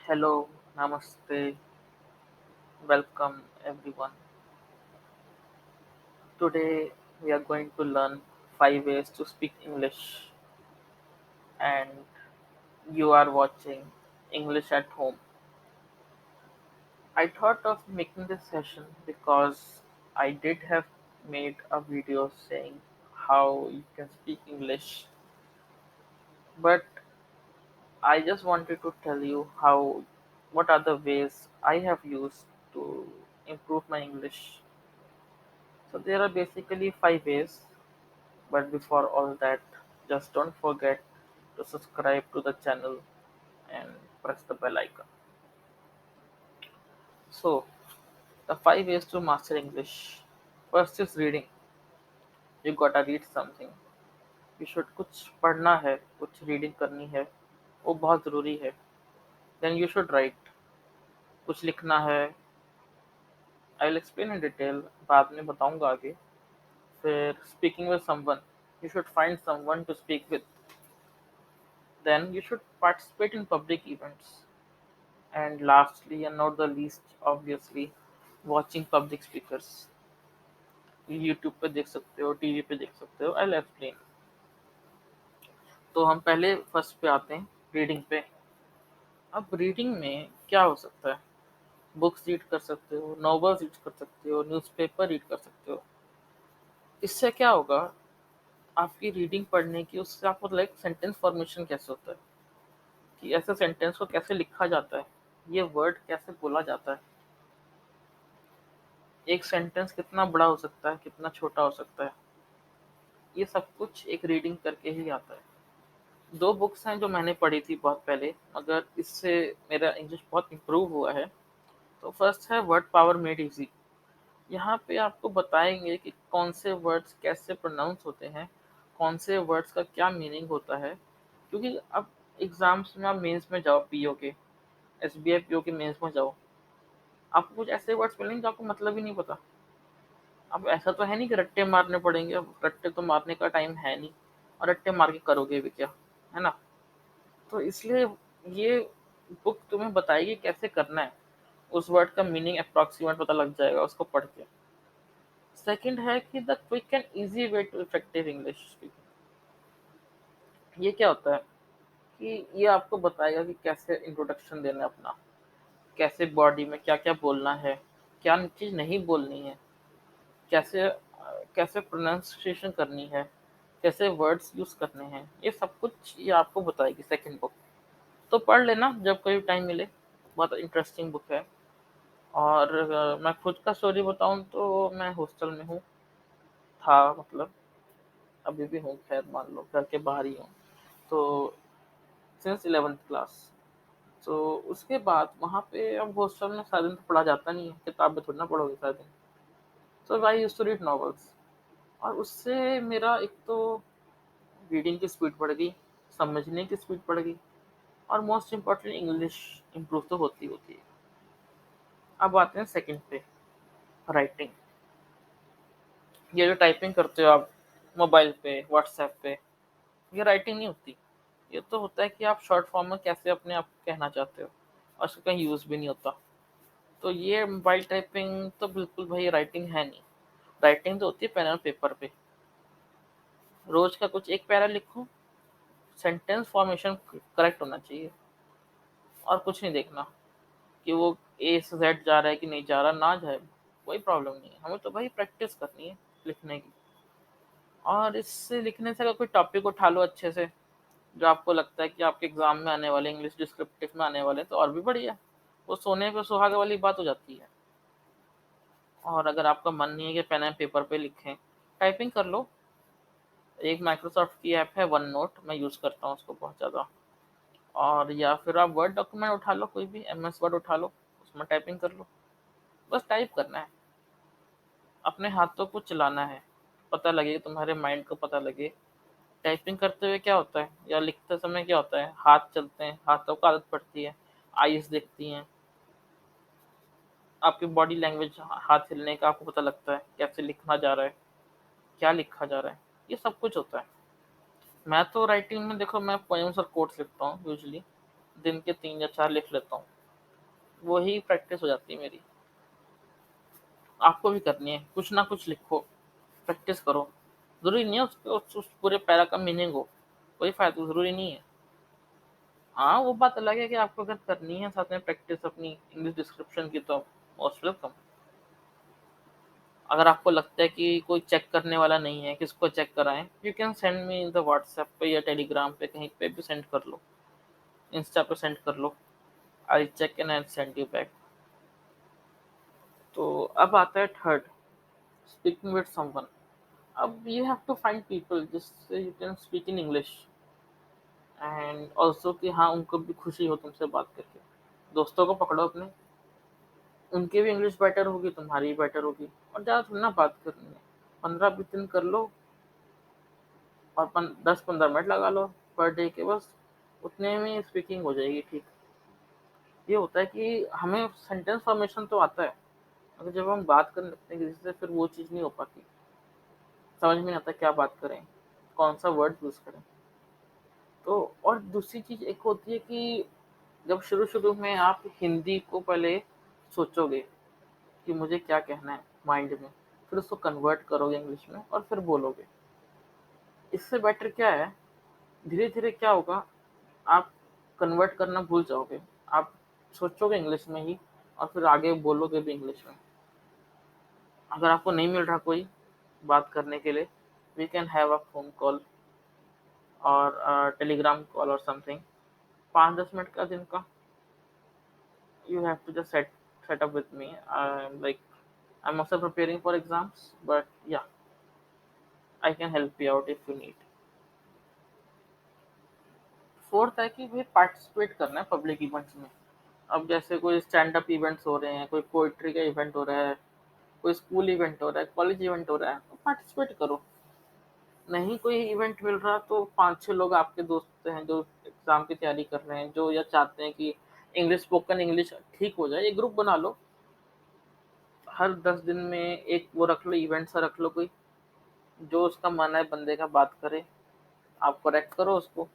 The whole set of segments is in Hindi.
Hello, Namaste, welcome everyone. Today we are going to learn 5 ways to speak English, and you are watching English at Home. I thought of making this session because I did have made a video saying how you can speak English, but I just wanted to tell you what are the ways I have used to improve my English. So there are basically 5 ways. But before all that, just don't forget to subscribe to the channel and press the bell icon. So, the 5 ways to master English. First is reading. You gotta read something. You should कुछ पढ़ना है, कुछ रीडिंग करनी है, वो बहुत ज़रूरी है. Then you should write. कुछ लिखना है. I will explain in detail. बाद में बताऊंगा आगे. फिर speaking with someone. You should find someone to speak with. Then you should participate in public events. And lastly, and not the least, obviously, watching public speakers. YouTube पे देख सकते हो, टीवी पे देख सकते हो. I will explain. तो हम पहले फर्स्ट पे आते हैं, रीडिंग पे. अब रीडिंग में क्या हो सकता है? बुक्स रीड कर सकते हो, नॉवेल्स रीड कर सकते हो, न्यूज़पेपर रीड कर सकते हो. इससे क्या होगा? आपकी रीडिंग पढ़ने की, उससे आपको लाइक सेंटेंस फॉर्मेशन कैसे होता है, कि ऐसे सेंटेंस को कैसे लिखा जाता है, ये वर्ड कैसे बोला जाता है, एक सेंटेंस कितना बड़ा हो सकता है, कितना छोटा हो सकता है, ये सब कुछ एक रीडिंग करके ही आता है. दो बुक्स हैं जो मैंने पढ़ी थी बहुत पहले, मगर इससे मेरा इंग्लिश बहुत इम्प्रूव हुआ है. तो फर्स्ट है वर्ड पावर मेड इजी. यहाँ पे आपको बताएंगे कि कौन से वर्ड्स कैसे प्रोनाउंस होते हैं, कौन से वर्ड्स का क्या मीनिंग होता है. क्योंकि अब एग्जाम्स में आप मेंस में जाओ, पीओ के, एसबीआई पीओ के मेंस में जाओ, आपको कुछ ऐसे वर्ड्स मिलेंगे जो आपको मतलब ही नहीं पता. अब ऐसा तो है नहीं कि रट्टे मारने पड़ेंगे, अब रट्टे तो मारने का टाइम है नहीं, और रट्टे मार के करोगे भी क्या, है ना. तो इसलिए ये बुक तुम्हें बताएगी कैसे करना है. उस वर्ड का मीनिंग अप्रॉक्सीमेट पता लग जाएगा उसको पढ़ के. सेकंड है कि the quick and easy way to effective English speaking. ये क्या होता है कि ये आपको बताएगा कि कैसे इंट्रोडक्शन देना है अपना, कैसे बॉडी में क्या क्या बोलना है, क्या चीज़ नहीं बोलनी है, कैसे कैसे प्रोनाउंसिएशन करनी है, कैसे वर्ड्स यूज़ करने हैं, ये सब कुछ ये आपको बताएगी सेकंड बुक. तो पढ़ लेना जब कभी टाइम मिले, बहुत इंटरेस्टिंग बुक है. और मैं खुद का स्टोरी बताऊं तो मैं हॉस्टल में हूँ, था मतलब, अभी भी हूँ, खैर मान लो घर के बाहर ही हूँ. तो सिंस 11th क्लास. तो उसके बाद वहाँ पे, अब हॉस्टल में सारा दिन तो पढ़ा जाता नहीं है, किताबें थोड़ी ना पढ़ोगे सारा दिन. तो I used to read novels, और उससे मेरा एक तो रीडिंग की स्पीड बढ़ गई, समझने की स्पीड बढ़ गई, और मोस्ट इम्पोर्टेंट इंग्लिश इम्प्रूव तो होती होती है. अब आते हैं सेकंड पे, राइटिंग. ये जो टाइपिंग करते हो आप मोबाइल पे, व्हाट्सएप पे, ये राइटिंग नहीं होती. ये तो होता है कि आप शॉर्ट फॉर्म में कैसे अपने आप को कहना चाहते हो, और उसका कहीं यूज़ भी नहीं होता. तो ये मोबाइल टाइपिंग तो बिल्कुल भाई राइटिंग है नहीं. राइटिंग तो होती है पेन और पेपर पे. रोज का कुछ एक पैरा लिखो, सेंटेंस फॉर्मेशन करेक्ट होना चाहिए, और कुछ नहीं देखना कि वो ए से जेड जा रहा है कि नहीं जा रहा, ना जाए, कोई प्रॉब्लम नहीं है. हमें तो भाई प्रैक्टिस करनी है लिखने की. और इससे लिखने से अगर कोई टॉपिक उठा लो अच्छे से, जो आपको लगता है कि आपके एग्जाम में आने वाले, इंग्लिश डिस्क्रिप्टिव में आने वाले, तो और भी बढ़िया. वो सोने पे सुहागे वाली बात हो जाती है. और अगर आपका मन नहीं है कि पेन एंड पेपर पे लिखें, टाइपिंग कर लो. एक माइक्रोसॉफ्ट की ऐप है वन नोट, मैं यूज़ करता हूँ उसको बहुत ज़्यादा. और या फिर आप वर्ड डॉक्यूमेंट उठा लो, कोई भी एम एस वर्ड उठा लो, उसमें टाइपिंग कर लो. बस टाइप करना है, अपने हाथों को चलाना है, पता लगे, तुम्हारे माइंड को पता लगे. टाइपिंग करते हुए क्या होता है या लिखते समय क्या होता है, हाथ चलते हैं, हाथों को आदत पड़ती है, आईज देखती हैं, आपकी बॉडी लैंग्वेज, हाथ हिलने का आपको पता लगता है कैसे लिखना जा रहा है, क्या लिखा जा रहा है, ये सब कुछ होता है. मैं तो राइटिंग में देखो, मैं पोएम्स और कोट्स लिखता हूँ यूजली, दिन के 3 या 4 लिख लेता हूँ. वही प्रैक्टिस हो जाती है मेरी। आपको भी करनी है, कुछ ना कुछ लिखो, प्रैक्टिस करो। ज़रूरी नहीं है उस पूरे पैरा का मीनिंग हो, कोई फ़ायदा ज़रूरी नहीं है। हाँ, वो बात अलग है कि आपको अगर करनी है साथ में प्रैक्टिस अपनी इंग्लिश डिस्क्रिप्शन की, तो मोस्ट वेलकम। अगर आपको लगता है कि कोई चेक करने वाला नहीं है, किसको चेक कराएं, you can send me in the WhatsApp पे या टेलीग्राम पे, कहीं पे भी सेंड कर लो, इंस्टा पे सेंड कर लो, I check and I send you back. तो अब आता है थर्ड, स्पीकिंग विद समवन। अब you have to find people जिससे you can speak in English, and also कि हाँ, उनको भी खुशी हो तुमसे बात करके। दोस्तों को पकड़ो अपने, उनकी भी इंग्लिश बेटर होगी, तुम्हारी भी बेटर होगी। और ज़्यादा थोड़ी ना बात करनी है, 15-20 दिन कर लो, और 10-15 मिनट लगा लो पर डे के, बस उतने में स्पीकिंग हो जाएगी ठीक। ये होता है कि हमें सेंटेंस फॉर्मेशन तो आता है, मगर जब हम बात करने लगते हैं किसी से, फिर वो चीज़ नहीं हो पाती, समझ में नहीं आता क्या बात करें, कौन सा वर्ड यूज़ करें। तो और दूसरी चीज़ एक होती है कि जब शुरू शुरू में आप हिंदी को पहले सोचोगे कि मुझे क्या कहना है माइंड में, फिर उसको कन्वर्ट करोगे इंग्लिश में और फिर बोलोगे। इससे बेटर क्या है, धीरे धीरे क्या होगा, आप कन्वर्ट करना भूल जाओगे, आप सोचोगे इंग्लिश में ही और फिर आगे बोलोगे भी इंग्लिश में। अगर आपको नहीं मिल रहा कोई बात करने के लिए, we can have a phone call और टेलीग्राम कॉल और समथिंग, 5-10 मिनट का दिन का। You have to just set up with me. Like, I'm also preparing for exams, but yeah, I can help you out if you need. Fourth है कि भाई पार्टिसिपेट करना है पब्लिक इवेंट्स में। अब जैसे कोई स्टैंड अप इवेंट्स हो रहे हैं, कोई पोइट्री का इवेंट हो रहा है, कोई स्कूल इवेंट हो रहा है, कॉलेज इवेंट हो रहा है, तो पार्टिसिपेट करो। नहीं कोई इवेंट मिल रहा तो 5-6 लोग आपके दोस्त हैं जो एग्जाम की तैयारी कर रहे हैं, जो या चाहते हैं कि इंग्लिश, स्पोकन इंग्लिश ठीक हो जाए, एक ग्रुप बना लो। हर 10 दिन में एक वो रख लो, इवेंट सा रख लो कोई, जो उसका मन है बंदे का बात करे, आप करेक्ट करो उसको।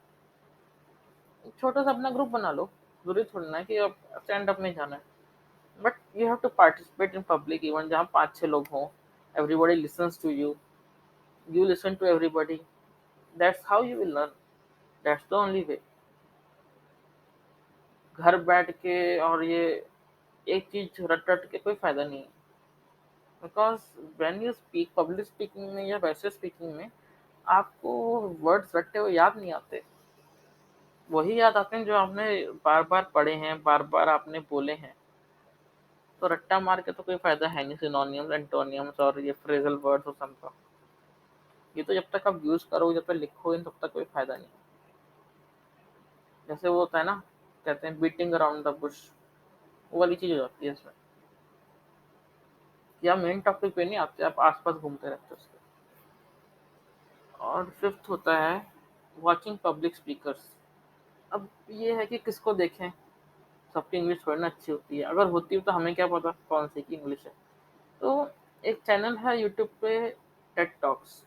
छोटा सा अपना ग्रुप बना लो, जरूरी थोड़ी ना है कि आप स्टैंड अप में जाना है, but you have to participate in public event जहाँ 5-6 लोग हों, everybody listens to you, you listen to everybody, that's how you will learn, that's the only way. घर बैठ के और ये एक चीज रट रट के कोई फायदा नहीं है, because when you speak public speaking में या वैसे स्पीकिंग में, आपको वर्ड्स रट्टे हुए याद नहीं आते, वही याद आते हैं जो आपने बार बार पढ़े हैं, बार बार आपने बोले हैं। तो रट्टा मार के तो कोई फायदा है नहीं सिनोनियम्स, एंटोनियम्स और ये फ्रेजल वर्ड्स और सबका। ये तो जब तक आप यूज करोगे, जब तक लिखोगे, तब तक कोई फायदा नहीं। जैसे वो होता है ना, कहते हैं बीटिंग अराउंड द बुश, वो वाली चीज हो जाती है इसमें, कि आप मेन टॉपिक पे नहीं आते, आप आसपास घूमते रहते हो उसके। और फिफ्थ होता है वॉचिंग पब्लिक स्पीकर्स। अब ये है कि किसको देखें, सबकी इंग्लिश थोड़ी ना अच्छी होती है, अगर होती है तो हमें क्या पता कौन सी की इंग्लिश है। तो एक चैनल है यूट्यूब पे, टेड टॉक्स,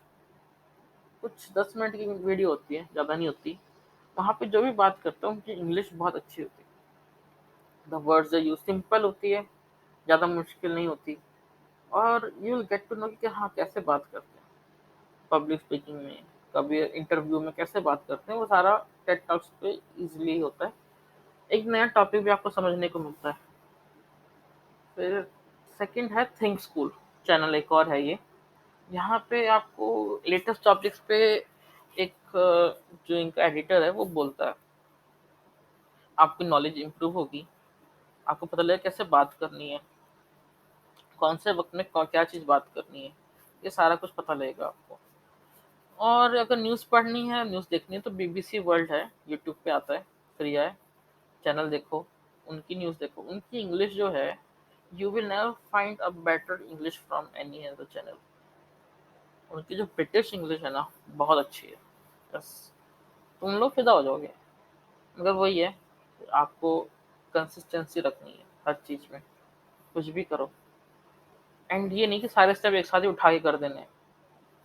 कुछ 10 मिनट की वीडियो होती है, ज़्यादा नहीं होती। वहाँ पे जो भी बात करता हूँ उनकी इंग्लिश बहुत अच्छी होती है, द वर्ड्स जो यूज सिंपल होती है, ज़्यादा मुश्किल नहीं होती, और you will get to know कि हाँ कैसे बात करते हैं पब्लिक स्पीकिंग में, कभी इंटरव्यू में कैसे बात करते हैं, वो सारा टेड टॉक्स पे इजीली होता है। एक नया टॉपिक भी आपको समझने को मिलता है। फिर सेकंड है थिंक स्कूल, चैनल एक और है ये, यहाँ पे आपको लेटेस्ट टॉपिक्स पे एक जो इनका एडिटर है वो बोलता है, आपकी नॉलेज इंप्रूव होगी, आपको पता लगेगा कैसे बात करनी है, कौन से वक्त में क्या चीज़ बात करनी है, ये सारा कुछ पता लगेगा आपको। और अगर न्यूज़ पढ़नी है, न्यूज़ देखनी है, तो बीबीसी वर्ल्ड है, यूट्यूब पे आता है, फ्री है, चैनल देखो, उनकी न्यूज़ देखो, उनकी इंग्लिश जो है, you will never find a better English from any other channel. उनकी जो ब्रिटिश इंग्लिश है ना, बहुत अच्छी है, बस तुम लोग फिदा हो जाओगे। मगर वही है, आपको कंसिस्टेंसी रखनी है हर चीज़ में, कुछ भी करो। एंड ये नहीं कि सारे स्टेप एक साथ ही उठा के कर देने,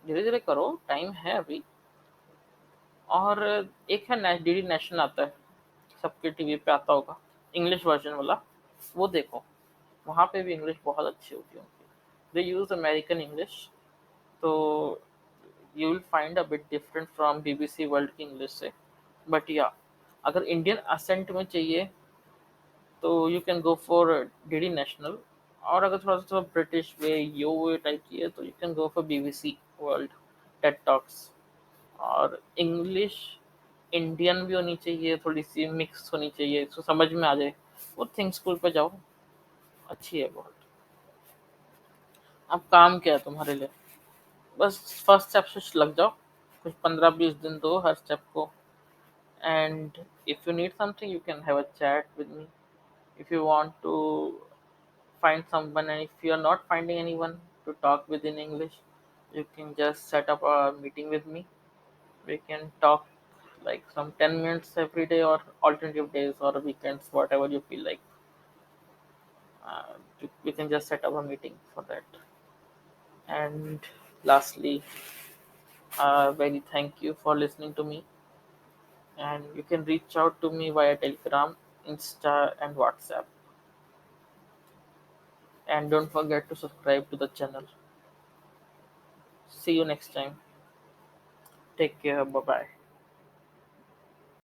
धीरे धीरे करो, टाइम है अभी। और एक है डीडी नेशनल आता है, सबके टीवी पे आता होगा, इंग्लिश वर्जन वाला, वो देखो, वहाँ पे भी इंग्लिश बहुत अच्छी होती है उनकी। दे यूज अमेरिकन इंग्लिश, तो you will find a bit different from BBC world की इंग्लिश से। बट या, अगर इंडियन असेंट में चाहिए तो you can go for DD national. और अगर थोड़ा सा ब्रिटिश वे यो वे टाइप की है तो you can go for BBC world, Ted talks. और इंग्लिश इंडियन भी होनी चाहिए, थोड़ी सी मिक्स होनी चाहिए, इसको समझ में आ जाए। वो थिंक स्कूल पे जाओ, अच्छी है बहुत। अब काम क्या है तुम्हारे लिए? बस फर्स्ट स्टेप से लग जाओ, कुछ 15-20 दिन दो हर स्टेप को। And if you need something you can have a chat with me. If you want to find someone, and if you are not finding anyone to talk with in English, you can just set up a meeting with me. We can talk like some 10 minutes every day, or alternative days or weekends, whatever you feel like. We can just set up a meeting for that. And lastly, very thank you for listening to me. And you can reach out to me via Telegram, Insta, and WhatsApp. And don't forget to subscribe to the channel. See you next time. Take care. Bye bye.